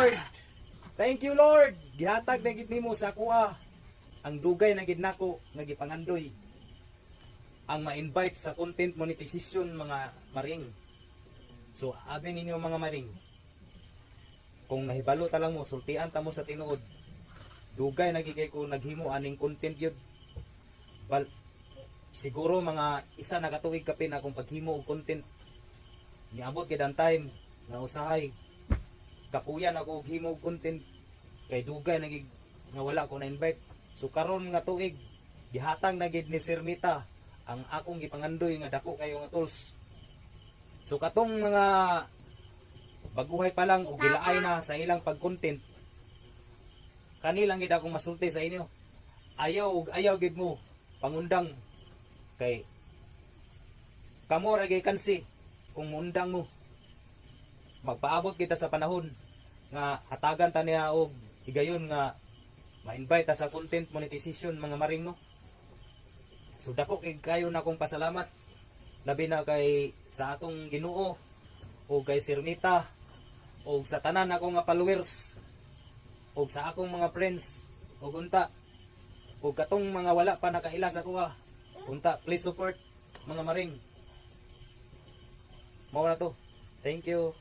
Lord. Thank you, Lord. Gihatag na gid nimo sa kuha ang dugay na gid nako nga gipangandoy. Ang ma-invite sa content monetization mga maring. So, abi ninyo mga maring. Kung nahibalo ta lang mo, sultian ta mo sa tinuod. Dugay nagigay ko naghimo aning content yun. Well, siguro mga isa na katuig kapin akong paghimo og content. Niabot gid ang time na usahay. Kapuyan ako og himo og content kay dugay nagig nga wala ko na invite. So karon nga tuig gihatag na gid ni Sir Mita ang akong gipangandoy nga dako kayo nga tools. So katong mga baguhay pa lang o gilaay na sa ilang pag-content, kanilang gid akong masulti sa inyo. Ayaw gid mo pangundang kay kamo ra gay kansi kung muundang mo. Magpaabot kita sa panahon nga hatagan ta niya og higayon nga ma-invite ta sa content monetization mga maring no. So dako kay kayo na akong pasalamat labi na kay sa atong Ginoo o kay Sir Mita o sa tanan ako nga followers o sa akong mga friends o unta o katong mga wala pa nakaila sa kuha unta please support mga maring. Mao na to. Thank you.